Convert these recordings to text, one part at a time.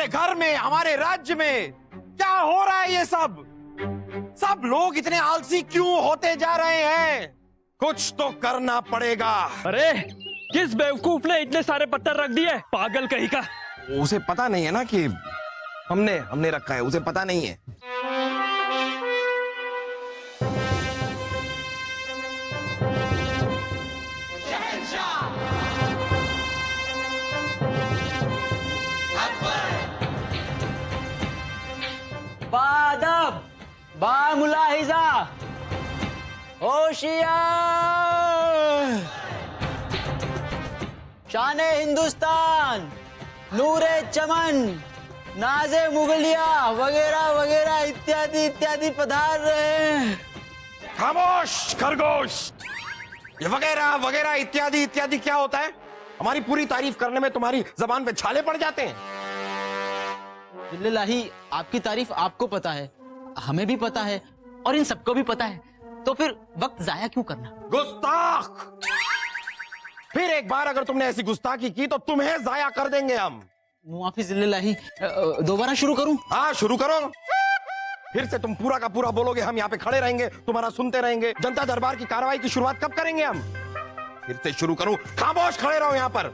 हमारे घर में, हमारे राज्य में क्या हो रहा है? ये सब लोग इतने आलसी क्यों होते जा रहे हैं? कुछ तो करना पड़ेगा। अरे किस बेवकूफ ने इतने सारे पत्थर रख दिए? पागल कहीं का। उसे पता नहीं है ना कि हमने रखा है, उसे पता नहीं है। बादब, बामुलाहिजा, होशियार, शाने हिंदुस्तान, नूरे चमन, नाजे मुगलिया वगैरह वगैरह इत्यादि इत्यादि पधार रहे हैं। खामोश खरगोश! ये वगैरह वगैरह इत्यादि इत्यादि क्या होता है? हमारी पूरी तारीफ करने में तुम्हारी जबान पे छाले पड़ जाते हैं। बिल्लाही, आपकी तारीफ आपको पता है, हमें भी पता है और इन सबको भी पता है, तो फिर वक्त जाया क्यों करना? गुस्ताख! फिर एक बार अगर तुमने ऐसी गुस्ताखी की तो तुम्हें जाया कर देंगे हम। मुआफिज बिल्लाही, दोबारा शुरू करूं? हाँ शुरू करो। फिर से तुम पूरा का पूरा बोलोगे, हम यहाँ पे खड़े रहेंगे, तुम्हारा सुनते रहेंगे। जनता दरबार की कार्रवाई की शुरुआत कब करेंगे हम? फिर से शुरू करूं? खामोश खड़े रहो यहाँ पर।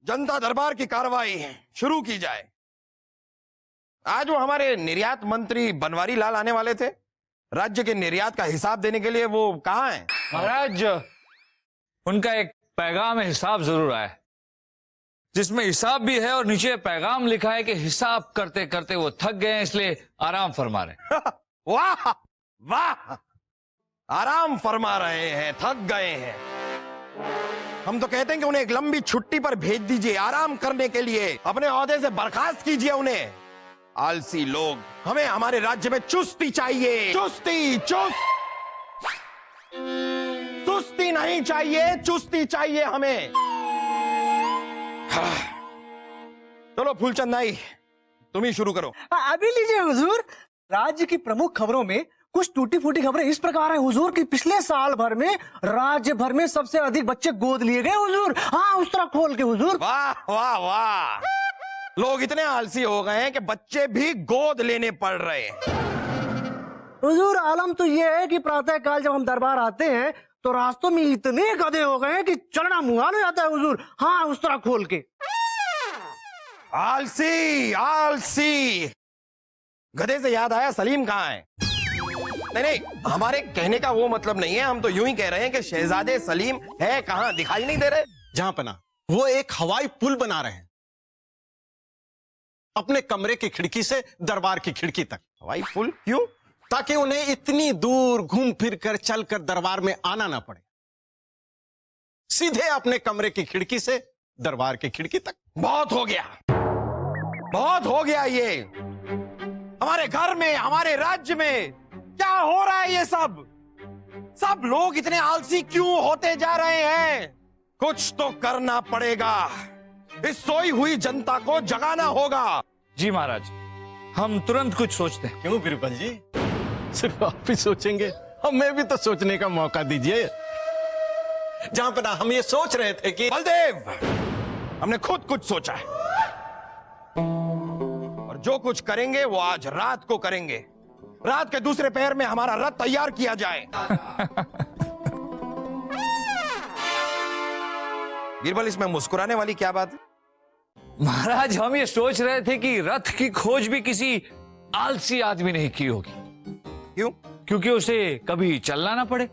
जनता दरबार की कार्रवाई शुरू की जाए। आज वो हमारे निर्यात मंत्री बनवारी लाल आने वाले थे। राज्य के निर्यात का हिसाब देने के लिए वो कहाँ हैं? महाराज, उनका एक पैगाम हिसाब जरूर आया है, जिसमें हिसाब भी है और नीचे पैगाम लिखा है कि हिसाब करते करते वो थक गए हैं, इसलिए आराम फरमा रहे हैं। वाह वाह! आराम फरमा रहे हैं, थक गए हैं। हम तो कहते हैं कि उन्हें एक लंबी छुट्टी पर भेज दीजिए, आराम करने के लिए। अपने ओहदे से बर्खास्त कीजिए उन्हें। आलसी लोग! हमें हमारे राज्य में चुस्ती चाहिए। चुस्ती सुस्ती नहीं चाहिए, चुस्ती चाहिए हमें। चलो फूलचंद नाई, तुम ही शुरू करो। अभी लीजिए हुजूर। राज्य की प्रमुख खबरों में कुछ टूटी फूटी खबरें इस प्रकार है हुजूर कि पिछले साल भर में राज्य भर में सबसे अधिक बच्चे गोद लिए गए हुजूर। हाँ, उस तरह खोल के हुजूर। वाह वाह वाह! लोग इतने आलसी हो गए हैं कि बच्चे भी गोद लेने पड़ रहे हैं। हुजूर, आलम तो यह है कि प्रातः काल जब हम दरबार आते हैं तो रास्तों में इतने गधे हो गए हैं कि चलना मुहाल हो जाता है हुजूर। हाँ, उस तरह खोल के। आलसी आलसी! गधे से याद आया, सलीम कहाँ है? नहीं, हमारे कहने का वो मतलब नहीं है। हम तो यूं ही कह रहे हैं कि शहजादे सलीम है कहाँ, दिखाई नहीं दे रहे। जहां पना वो एक हवाई पुल बना रहे हैं, अपने कमरे की खिड़की से दरबार की खिड़की तक। हवाई पुल क्यों? ताकि उन्हें इतनी दूर घूम फिर कर चलकर दरबार में आना ना पड़े, सीधे अपने कमरे की खिड़की से दरबार की खिड़की तक। बहुत हो गया, बहुत हो गया। ये हमारे घर में, हमारे राज्य में क्या हो रहा है? ये सब लोग इतने आलसी क्यों होते जा रहे हैं? कुछ तो करना पड़ेगा। इस सोई हुई जनता को जगाना होगा। जी महाराज, हम तुरंत कुछ सोचते हैं। क्यों बिरबल जी, सिर्फ आप ही सोचेंगे? हमें भी तो सोचने का मौका दीजिए। जहां पर हम ये सोच रहे थे कि बलदेव, हमने खुद कुछ सोचा है और जो कुछ करेंगे वो आज रात को करेंगे। रात के दूसरे पहर में हमारा रथ तैयार किया जाए। बीरबल, इसमें मुस्कुराने वाली क्या बात है? महाराज, हम ये सोच रहे थे कि रथ की खोज भी किसी आलसी आदमी ने की होगी। क्यों? क्योंकि उसे कभी चलना ना पड़े।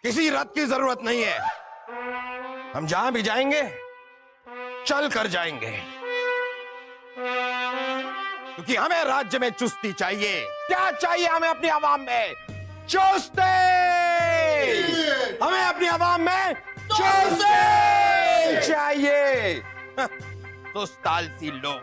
किसी रथ की जरूरत नहीं है। हम जहां भी जाएंगे चल कर जाएंगे, क्योंकि हमें राज्य में चुस्ती चाहिए। क्या चाहिए हमें अपनी आवाम में? चुस्ती! हमें अपनी आवाम में चुस्ती चाहिए। सुस्त आलसी लोग।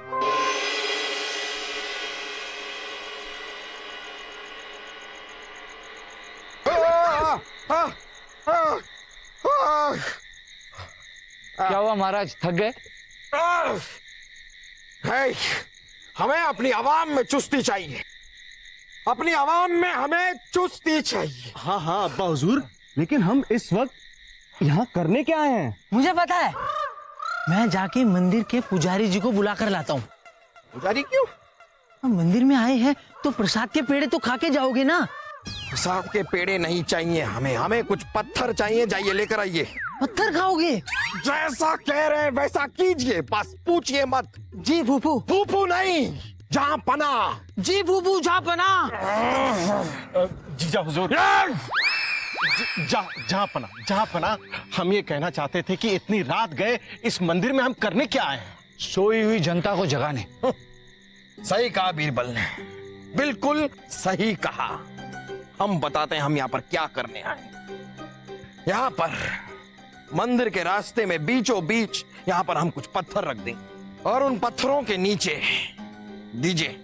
क्या हुआ महाराज, थक गए? हमें अपनी आवाम में चुस्ती चाहिए। अपनी आवाम में हमें चुस्ती चाहिए। हाँ हाँ अब्बा हुजूर, लेकिन हम इस वक्त यहाँ करने क्या आए हैं? मुझे पता है, मैं जाके मंदिर के पुजारी जी को बुला कर लाता हूँ। पुजारी क्यों? हम मंदिर में आए हैं तो प्रसाद के पेड़े तो खा के जाओगे ना। प्रसाद के पेड़े नहीं चाहिए हमें, हमें कुछ पत्थर चाहिए, जाइए लेकर आइए। पत्थर खाओगे? जैसा कह रहे हैं वैसा कीजिए, बस पूछिए मत। जी फूफू। फूफू नहीं, जहां पना। जी फूफू, जहाँ पना। जीजा हुजूर, जहाँ पना हम ये कहना चाहते थे कि इतनी रात गए इस मंदिर में हम करने क्या आए हैं? सोई हुई जनता को जगाने। सही कहा बीरबल ने, बिल्कुल सही कहा। हम बताते हैं हम यहाँ पर क्या करने आए। यहाँ पर मंदिर के रास्ते में बीचों बीच यहाँ पर हम कुछ पत्थर रख देंगे और उन पत्थरों के नीचे दीजिए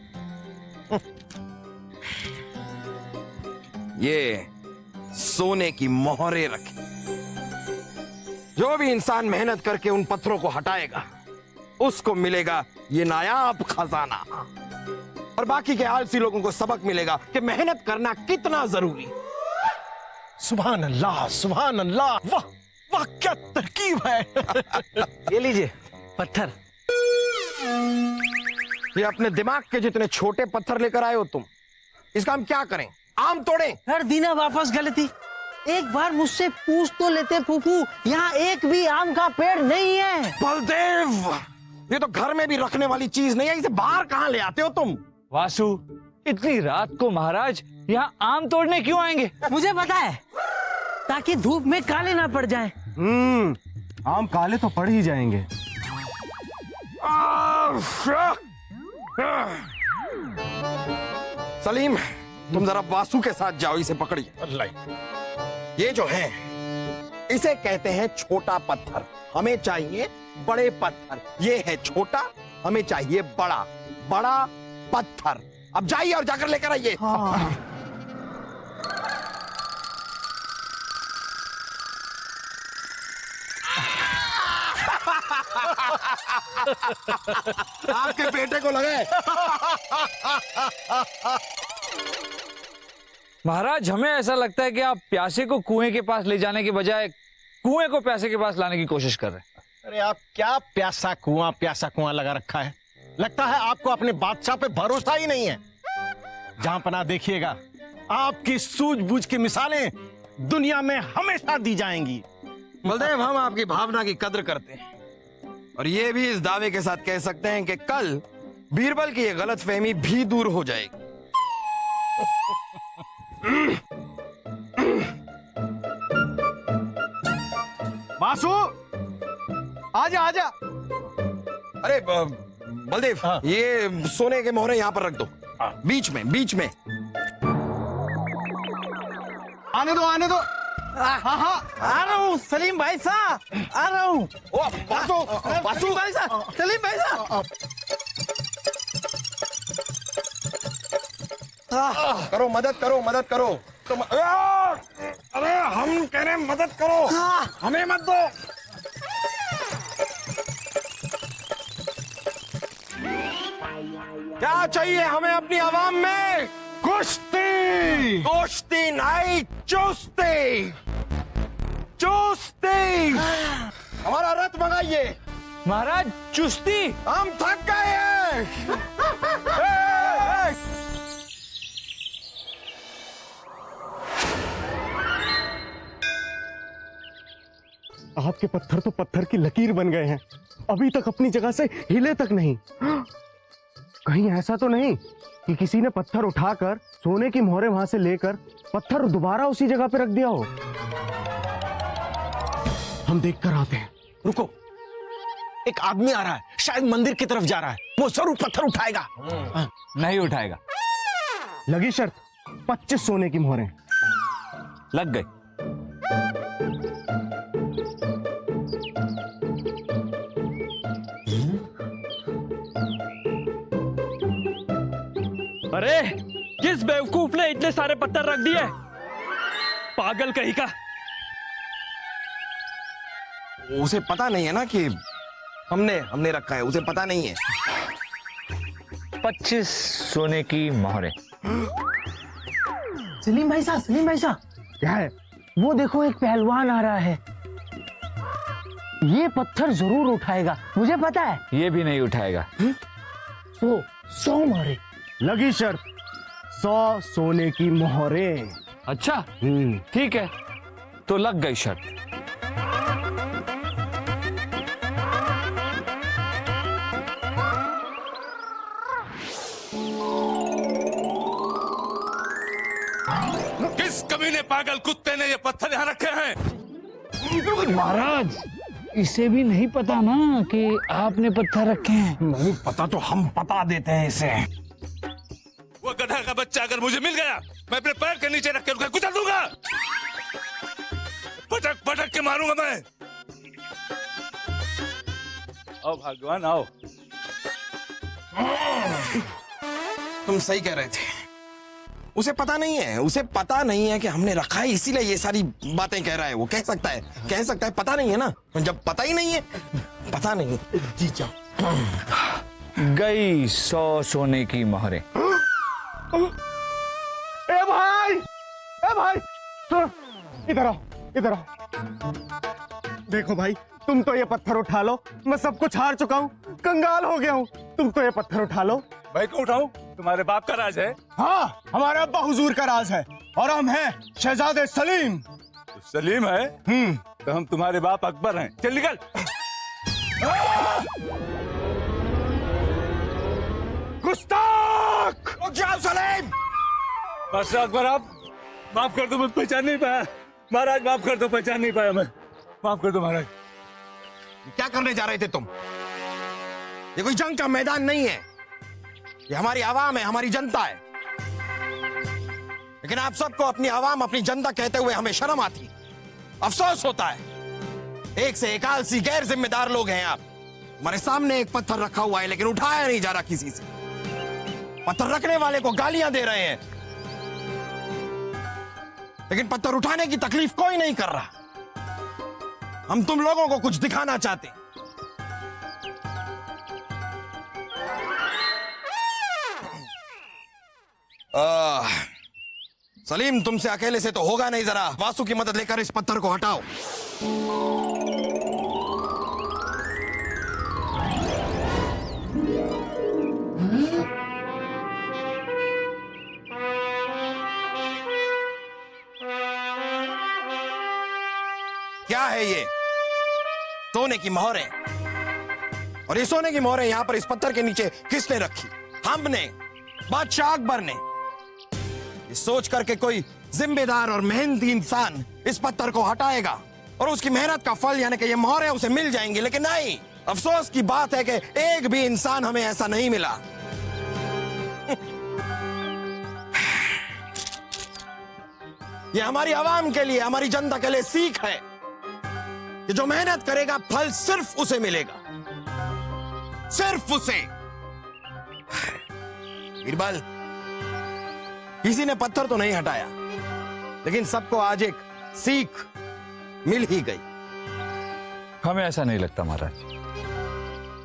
ये सोने की मोहरें रखें। जो भी इंसान मेहनत करके उन पत्थरों को हटाएगा उसको मिलेगा ये नायाब खजाना, और बाकी के आलसी लोगों को सबक मिलेगा कि मेहनत करना कितना जरूरी। सुभान अल्लाह, सुभान अल्लाह, वाह वाह, क्या तरकीब है। ये लीजिए पत्थर। ये अपने दिमाग के जितने छोटे पत्थर लेकर आए हो तुम, इसका हम क्या करें? आम तोड़ें? हर दिन वापस गलती। एक बार मुझसे पूछ तो लेते फूफू, यहाँ एक भी आम का पेड़ नहीं है। बलदेव, ये तो घर में भी रखने वाली चीज नहीं है, इसे बाहर कहाँ ले आते हो तुम? वासु, इतनी रात को महाराज यहाँ आम तोड़ने क्यों आएंगे? मुझे पता है, ताकि धूप में काले ना पड़ जाएं। आम काले तो पड़ ही जाएंगे। सलीम, तुम जरा वासु के साथ जाओ, इसे पकड़िए। ये जो है इसे कहते हैं छोटा पत्थर, हमें चाहिए बड़े पत्थर। ये है छोटा, हमें चाहिए बड़ा बड़ा पत्थर। अब जाइए और जाकर लेकर आइए। आपके बेटे को लगे। महाराज, हमें ऐसा लगता है कि आप प्यासे को कुएं के पास ले जाने के बजाय कुएं को प्यासे के पास लाने की कोशिश कर रहे हैं। अरे आप क्या प्यासा कुआं लगा रखा है? लगता है आपको अपने बादशाह पे भरोसा ही नहीं है। जहां पना देखिएगा, आपकी सूझबूझ की मिसालें दुनिया में हमेशा दी जाएंगी। बलदेव, हम आपकी भावना की कद्र करते हैं और ये भी इस दावे के साथ कह सकते हैं कि कल बीरबल की ये गलतफहमी भी दूर हो जाएगी। वासु, आजा आजा। अरे बलदेव, हाँ। ये सोने के मोहरे यहाँ पर रख दो, बीच में बीच में। आने दो आने दो। हाँ हाँ, आ रहा हूँ सलीम भाई साहब, आ रहा हूँ। ओ वासु, वासु भाई साहब, सलीम भाई साहब। करो, मदद करो, मदद करो। तुम अरे हम कह रहे हैं मदद करो, हमें मत दो। क्या चाहिए हमें अपनी आवाम में? कुश्ती। कुश्ती नहीं, चुस्ती। चुस्ती। हमारा रथ मंगाइए। महाराज, चुस्ती? हम थक गए हैं। आपके पत्थर तो पत्थर की लकीर बन गए हैं, अभी तक अपनी जगह से हिले तक नहीं। कहीं ऐसा तो नहीं कि किसी ने पत्थर उठाकर सोने की मोहरें वहां से लेकर पत्थर दोबारा उसी जगह पे रख दिया हो? हम देख कर आते हैं। रुको, एक आदमी आ रहा है, शायद मंदिर की तरफ जा रहा है। वो जरूर पत्थर उठाएगा। नहीं उठाएगा। लगी शर्त, 25 सोने की मोहरें। लग गई। अरे, किस बेवकूफ ने इतने सारे पत्थर रख दिए? पागल कहीं का। उसे पता नहीं है ना कि हमने रखा है, उसे पता नहीं है। 25 सोने की मोहरें। सलीम भाई साहब, सलीम भाई साहब, क्या है? वो देखो एक पहलवान आ रहा है। ये पत्थर जरूर उठाएगा, मुझे पता है। ये भी नहीं उठाएगा। 100 मोहरे लगी शर्त, 100 सोने की मोहरें। अच्छा ठीक है, तो लग गई शर्त। किस कमीने पागल कुत्ते ने ये पत्थर यहाँ रखे हैं? महाराज, इसे भी नहीं पता ना कि आपने पत्थर रखे हैं। नहीं पता तो हम बता देते हैं इसे। वो गधा का बच्चा अगर मुझे मिल गया, मैं अपने पैर के नीचे रख के उसका कुचल दूंगा। पटक पटक के मारूंगा मैं। आओ भगवान आओ। तुम सही कह रहे थे, उसे पता नहीं है कि हमने रखा है, इसीलिए ये सारी बातें कह रहा है। वो कह सकता है पता नहीं है ना। जब पता ही नहीं है, पता नहीं। जी जाओ। गई 100 सोने की मोहरें। ए भाई, सुन, इधर आओ। देखो भाई, तुम तो ये पत्थर उठा लो, मैं सब कुछ हार चुका हूँ, कंगाल हो गया हूँ। तुम तो ये पत्थर उठा लो। भाई क्यों उठाऊं? तुम्हारे बाप का राज है। हाँ, हमारे अब्बा हुजूर का राज है, और हम हैं शहजादे सलीम। तो सलीम है तो हम तुम्हारे बाप अकबर हैं। चल निकल। गुस्ताख! रुक जाओ सलीम! बस अकबर, आप माफ कर दो, मैं पहचान नहीं पाया। महाराज माफ कर दो, पहचान नहीं पाया मैं। माफ कर दो महाराज। क्या करने जा रहे थे तुम? ये कोई जंग का मैदान नहीं है, ये हमारी आवाम है, हमारी जनता है। लेकिन आप सबको अपनी आवाम, अपनी जनता कहते हुए हमें शर्म आती, अफसोस होता है। एक से एक आलसी गैर जिम्मेदार लोग हैं आप। हमारे सामने एक पत्थर रखा हुआ है, लेकिन उठाया नहीं जा रहा किसी से। पत्थर रखने वाले को गालियां दे रहे हैं, लेकिन पत्थर उठाने की तकलीफ कोई नहीं कर रहा। हम तुम लोगों को कुछ दिखाना चाहते। सलीम, तुमसे अकेले से तो होगा नहीं, जरा वासु की मदद लेकर इस पत्थर को हटाओ। क्या है ये? सोने की मोहरें। और ये सोने की मोहरें यहां पर इस पत्थर के नीचे किसने रखी? हमने, बादशाह अकबर ने। ये सोच करके कोई जिम्मेदार और मेहनती इंसान इस पत्थर को हटाएगा और उसकी मेहनत का फल यानी कि ये मोहरें उसे मिल जाएंगी, लेकिन नहीं। अफसोस की बात है कि एक भी इंसान हमें ऐसा नहीं मिला। ये हमारी आवाम के लिए, हमारी जनता के लिए सीख है कि जो मेहनत करेगा फल सिर्फ उसे मिलेगा, सिर्फ उसे। बीरबल, किसी ने पत्थर तो नहीं हटाया, लेकिन सबको आज एक सीख मिल ही गई। हमें ऐसा नहीं लगता महाराज।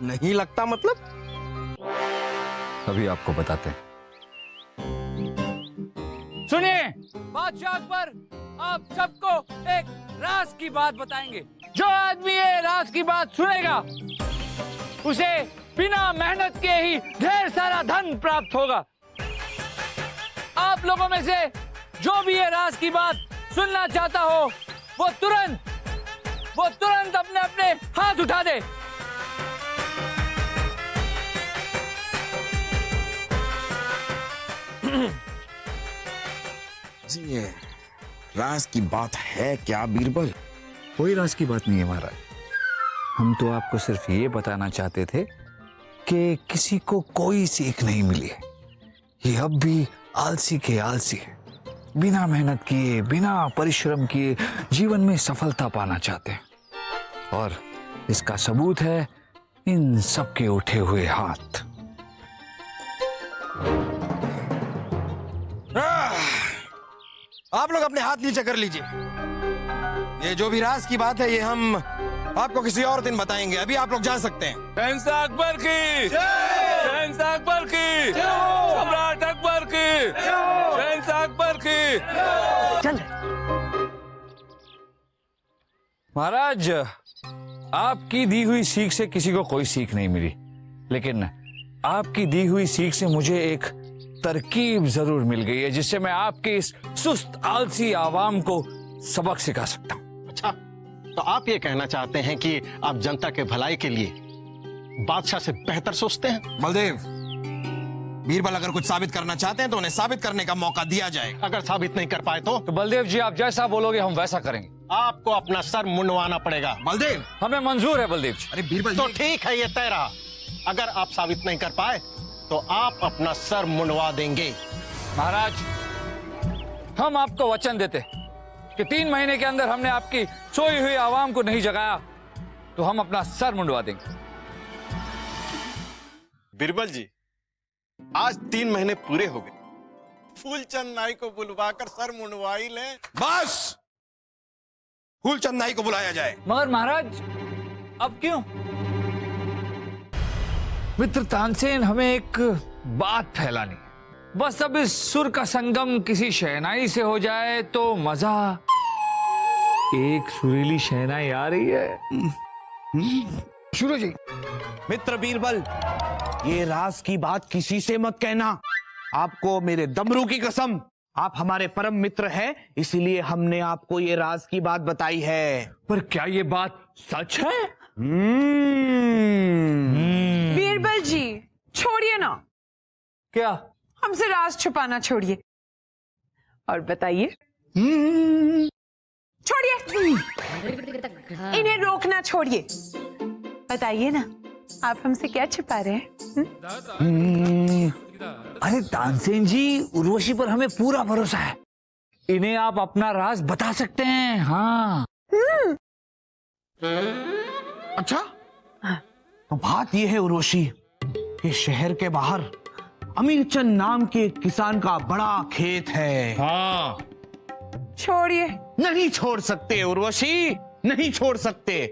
नहीं लगता मतलब? अभी आपको बताते हैं। सुनिए, बादशाह अकबर आप सबको एक राज की बात बताएंगे। जो आदमी ये राज की बात सुनेगा, उसे बिना मेहनत के ही ढेर सारा धन प्राप्त होगा। आप लोगों में से जो भी ये राज की बात सुनना चाहता हो, वो तुरंत अपने अपने हाथ उठा दे। जी, ये राज की बात है क्या बीरबल? कोई राज की बात नहीं है महाराज। हम तो आपको सिर्फ ये बताना चाहते थे कि किसी को कोई सीख नहीं मिली है। ये अब भी आलसी के आलसी है, बिना मेहनत किए, बिना परिश्रम किए जीवन में सफलता पाना चाहते हैं। और इसका सबूत है इन सबके उठे हुए हाथ। आप लोग अपने हाथ नीचे कर लीजिए। ये जो भी राज की बात है, ये हम आपको किसी और दिन बताएंगे। अभी आप लोग जा सकते हैं। शहंशाह अकबर की, शहंशाह अकबर की, सम्राट अकबर की, शहंशाह अकबर की। चल महाराज, आपकी दी हुई सीख से किसी को कोई सीख नहीं मिली, लेकिन आपकी दी हुई सीख से मुझे एक तरकीब जरूर मिल गई है, जिससे मैं आपके इस सुस्त आलसी आवाम को सबक सिखा सकता हूँ। अच्छा, तो आप ये कहना चाहते हैं कि आप जनता के भलाई के लिए बादशाह से बेहतर सोचते हैं? बलदेव, बीरबल अगर कुछ साबित करना चाहते हैं तो उन्हें साबित करने का मौका दिया जाए। अगर साबित नहीं कर पाए तो बलदेव जी, आप जैसा बोलोगे हम वैसा करेंगे। आपको अपना सर मुंडवाना पड़ेगा। बलदेव, हमें मंजूर है बलदेव जी। अरे बीरबल तो जी, ठीक है, ये तय रहा। अगर आप साबित नहीं कर पाए तो आप अपना सर मुंडवा देंगे। महाराज, हम आपको वचन देते कि 3 महीने के अंदर हमने आपकी सोई हुई आवाम को नहीं जगाया तो हम अपना सर मुंडवा देंगे। बीरबल जी, आज 3 महीने पूरे हो गए, फूलचंद नाई को बुलवाकर सर मुंडवा ही ले। बस फूलचंद नाई को बुलाया जाए। मगर महाराज, अब क्यों? मित्र तानसेन, हमें एक बात फैलानी है। बस अब इस सुर का संगम किसी शहनाई से हो जाए तो मजा। एक सुरीली शहनाई आ रही है। शुरू जी। मित्र बीरबल, ये राज की बात किसी से मत कहना। आपको मेरे दमरू की कसम, आप हमारे परम मित्र हैं, इसीलिए हमने आपको ये राज की बात बताई है। पर क्या ये बात सच है? बीरबल जी, छोड़िए ना, क्या? हमसे राज छुपाना छोड़िए और बताइए। छोड़िए, इन्हें रोकना छोड़िए। बताइए ना, आप हमसे क्या छुपा रहे हैं? अरे तानसेन जी, उर्वशी पर हमें पूरा भरोसा है। इन्हें आप अपना राज बता सकते हैं। हाँ। अच्छा, तो बात यह है उर्वशी कि शहर के बाहर अमीरचंद नाम के एक किसान का बड़ा खेत है। हाँ। छोड़िए। नहीं छोड़ सकते उर्वशी, नहीं छोड़ सकते।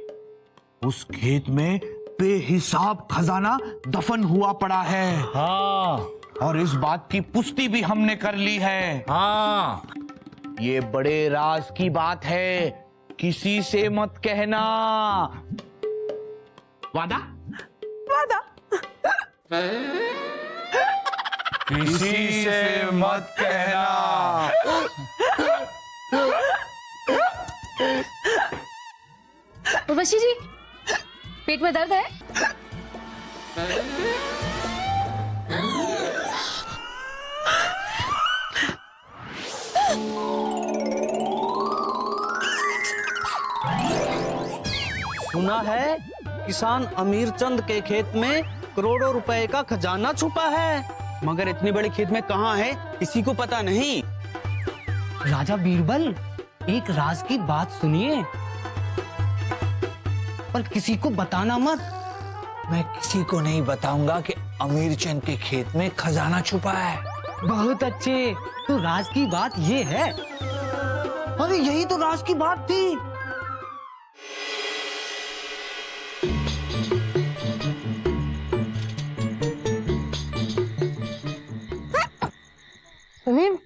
उस खेत में बेहिसाब खजाना दफन हुआ पड़ा है। हाँ। और इस बात की पुष्टि भी हमने कर ली है। हाँ। ये बड़े राज की बात है, किसी से मत कहना। वादा? वादा। किसी से मत कहना। उर्वशी जी, पेट में दर्द है? सुना है किसान अमीरचंद के खेत में करोड़ों रुपए का खजाना छुपा है, मगर इतनी बड़ी खेत में कहाँ है किसी को पता नहीं। राजा बीरबल, एक राज की बात सुनिए, पर किसी को बताना मत। मैं किसी को नहीं बताऊंगा कि अमीरचंद के खेत में खजाना छुपा है। बहुत अच्छे, तो राज की बात ये है। अरे यही तो राज की बात थी।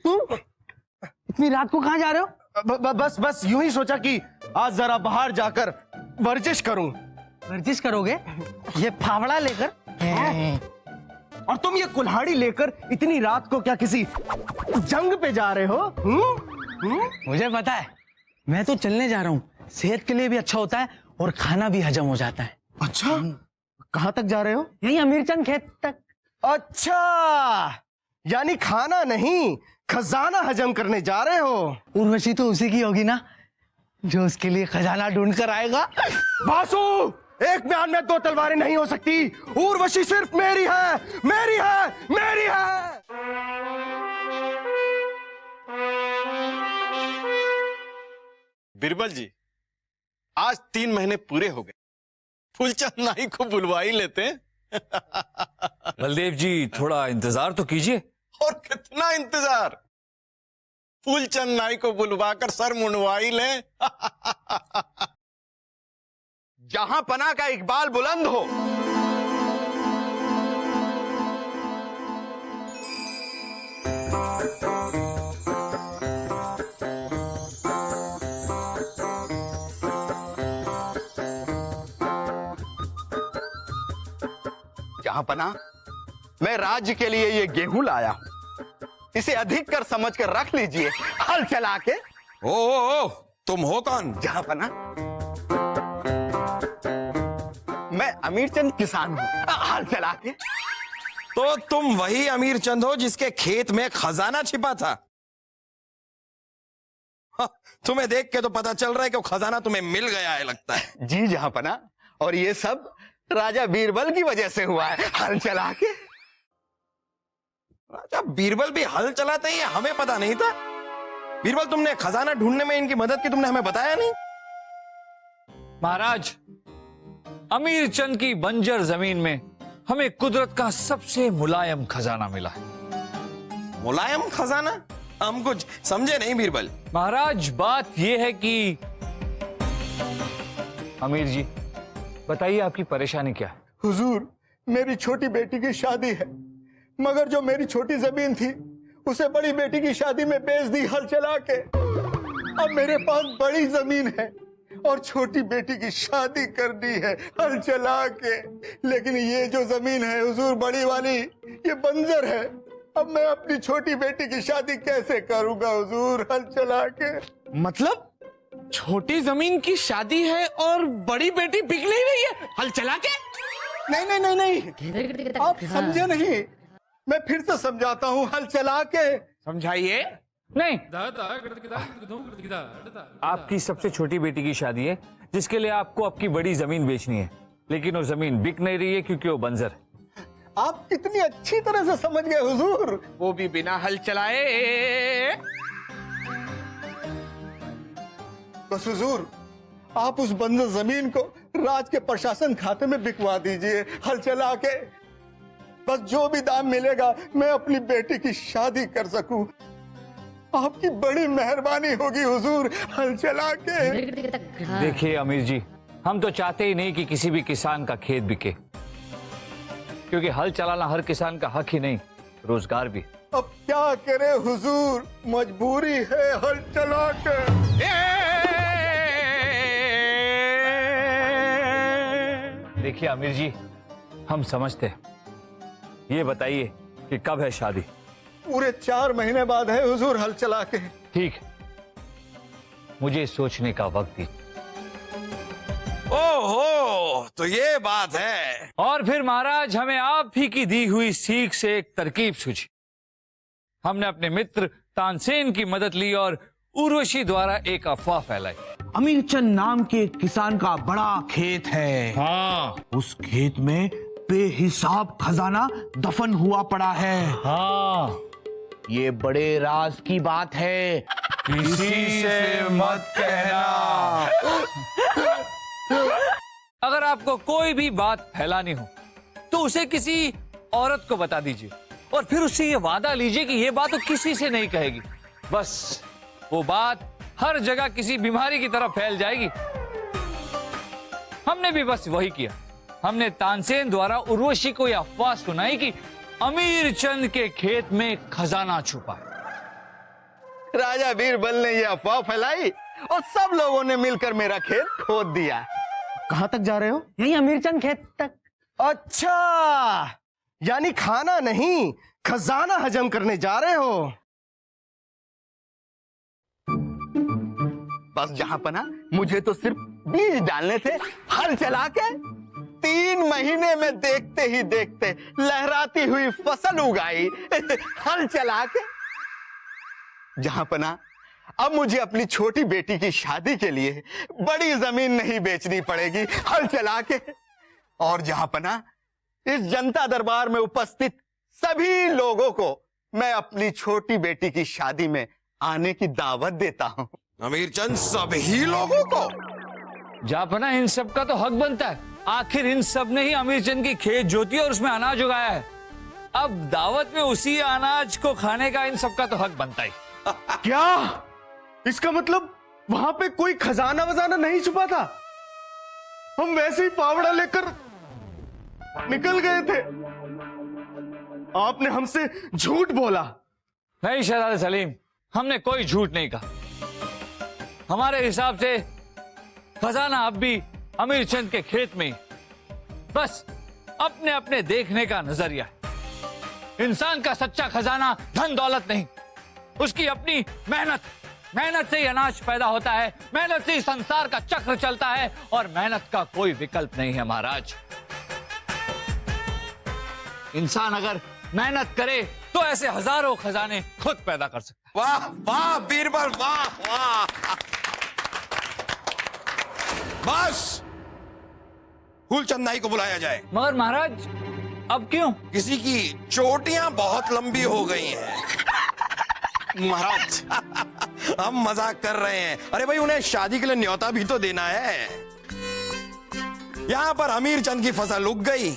तुम इतनी रात को कहाँ जा रहे हो? बस बस यूं ही सोचा कि आज जरा बाहर जाकर वर्जिश करूं। वर्जिश करोगे? ये फावड़ा लेकर? और तुम ये कुल्हाड़ी लेकर इतनी रात को क्या किसी जंग पे जा रहे हो? मुझे पता है, मैं तो चलने जा रहा हूँ। सेहत के लिए भी अच्छा होता है और खाना भी हजम हो जाता है। अच्छा, कहाँ तक जा रहे हो? यही अमीरचंद खेत तक। अच्छा, यानी खाना नहीं खजाना हजम करने जा रहे हो। उर्वशी तो उसी की होगी ना, जो उसके लिए खजाना ढूंढ कर आएगा। बासु, एक म्यान में 2 तलवारें नहीं हो सकती। उर्वशी सिर्फ मेरी है, मेरी है, मेरी है। बीरबल जी, आज 3 महीने पूरे हो गए, फूलचंद नाई को बुलवा ही लेते हैं। बलदेव जी, थोड़ा इंतजार तो कीजिए। और कितना इंतजार? फूलचंद नाई को बुलवाकर सर मुंडवा ही ले। जहां पना का इकबाल बुलंद हो। जहांपना, मैं राज्य के लिए ये गेहूं लाया हूं, इसे अधिक कर समझ कर रख लीजिए, हल चला के। ओ, तुम हो कौन? जहांपना, मैं अमीरचंद किसान हूं, हल चला के। तो तुम वही अमीर चंद हो जिसके खेत में खजाना छिपा था? तुम्हें देख के तो पता चल रहा है कि वो खजाना तुम्हें मिल गया है लगता है। जी जहांपना, और ये सब राजा बीरबल की वजह से हुआ है, हल चला के। राजा बीरबल भी हल चलाते हैं, हमें पता नहीं था। बीरबल, तुमने खजाना ढूंढने में इनकी मदद की, तुमने हमें बताया नहीं। महाराज, अमीर चंद की बंजर जमीन में हमें कुदरत का सबसे मुलायम खजाना मिला है। मुलायम खजाना? हम कुछ समझे नहीं बीरबल। महाराज, बात यह है कि अमीर जी, बताइए आपकी परेशानी क्या है? हुजूर, मेरी छोटी बेटी की शादी है, मगर जो मेरी छोटी जमीन थी उसे बड़ी बेटी की शादी में बेच दी हल चला के। अब मेरे पास बड़ी जमीन है और छोटी बेटी की शादी करनी है हल चला के, लेकिन ये जो जमीन है हुजूर बड़ी वाली, ये बंजर है। अब मैं अपनी छोटी बेटी की शादी कैसे करूंगा हुजूर हल चला के? मतलब छोटी जमीन की शादी है और बड़ी बेटी बिक नहीं रही है हल चला के? नहीं नहीं नहीं नहीं, आप समझे नहीं, मैं फिर से समझाता हूँ हल चला के। समझाइए। नहीं, आपकी सबसे छोटी बेटी की शादी है जिसके लिए आपको आपकी बड़ी जमीन बेचनी है, लेकिन वो जमीन बिक नहीं रही है क्योंकि वो बंजर है। आप कितनी अच्छी तरह से समझ गए हुजूर। वो भी बिना हल चलाए। बस हुजूर, आप उस बंजर जमीन को राज के प्रशासन खाते में बिकवा दीजिए हल चला के। बस जो भी दाम मिलेगा मैं अपनी बेटी की शादी कर सकूं, आपकी बड़ी मेहरबानी होगी हुजूर हल चला के। देखिए अमीर जी, हम तो चाहते ही नहीं कि किसी भी किसान का खेत बिके, क्योंकि हल चलाना हर किसान का हक ही नहीं, रोजगार भी। अब क्या करे हुजूर, मजबूरी है हल चला के। देखिए अमीर जी, हम समझते हैं, ये बताइए कि कब है शादी? पूरे 4 महीने बाद है हुजूर हल चला के। ठीक, मुझे सोचने का वक्त दीजिए। ओहो, तो ये बात है। और फिर महाराज, हमें आप ही की दी हुई सीख से एक तरकीब सूझी। हमने अपने मित्र तानसेन की मदद ली और उर्वशी द्वारा एक अफवाह फैलाई। अमीरचंद नाम के एक किसान का बड़ा खेत है। हाँ उस खेत में बेहिसाब खजाना दफन हुआ पड़ा है। हाँ, ये बड़े राज की बात है, किसी से मत कहना। अगर आपको कोई भी बात फैलानी हो तो उसे किसी औरत को बता दीजिए और फिर उससे ये वादा लीजिए कि ये बात वो किसी से नहीं कहेगी। बस वो बात हर जगह किसी बीमारी की तरह फैल जाएगी। हमने भी बस वही किया। हमने तानसेन द्वारा उर्वशी को यह अफवाह सुनाई कि अमीर चंद के खेत में खजाना छुपा है। राजा बीरबल ने यह अफवाह फैलाई और सब लोगों ने मिलकर मेरा खेत खोद दिया। कहां तक जा रहे हो? यही अमीरचंद खेत तक। अच्छा, यानी खाना नहीं खजाना हजम करने जा रहे हो। बस जहांपना, मुझे तो सिर्फ बीज डालने थे, हल चला के 3 महीने में देखते ही देखते लहराती हुई फसल उगाई हल चला के। जहांपना, अब मुझे अपनी छोटी बेटी की शादी के लिए बड़ी जमीन नहीं बेचनी पड़ेगी हल चला के। और जहांपना, इस जनता दरबार में उपस्थित सभी लोगों को मैं अपनी छोटी बेटी की शादी में आने की दावत देता हूं। अमीरचंद, सभी लोगों को? जापना, इन सब का तो हक बनता है। आखिर इन सब ने ही अमीरचंद की खेत जोती और उसमें अनाज उगाया है। अब दावत में उसी अनाज को खाने का इन सब का तो हक बनता ही। क्या इसका मतलब वहां पे कोई खजाना वजाना नहीं छुपा था? हम वैसे ही पावड़ा लेकर निकल गए थे। आपने हमसे झूठ बोला। नहीं शहजादे सलीम, हमने कोई झूठ नहीं कहा। हमारे हिसाब से खजाना अब भी अमीरचंद के खेत में ही। बस अपने अपने देखने का नजरिया है। इंसान का सच्चा खजाना धन दौलत नहीं, उसकी अपनी मेहनत। मेहनत से ही अनाज पैदा होता है, मेहनत से ही संसार का चक्र चलता है, और मेहनत का कोई विकल्प नहीं है महाराज। इंसान अगर मेहनत करे तो ऐसे हजारों खजाने खुद पैदा कर सकता है। वाह वाह बीरबल, वाह वाह। बस फूलचंद नाई को बुलाया जाए। मगर महाराज अब क्यों? किसी की चोटियां बहुत लंबी हो गई हैं। महाराज हम मजाक कर रहे हैं। अरे भाई, उन्हें शादी के लिए न्योता भी तो देना है। यहां पर अमीर चंद की फसल उग गई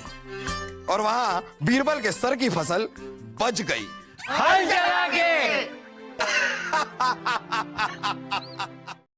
और वहां बीरबल के सर की फसल बच गई। हाय जय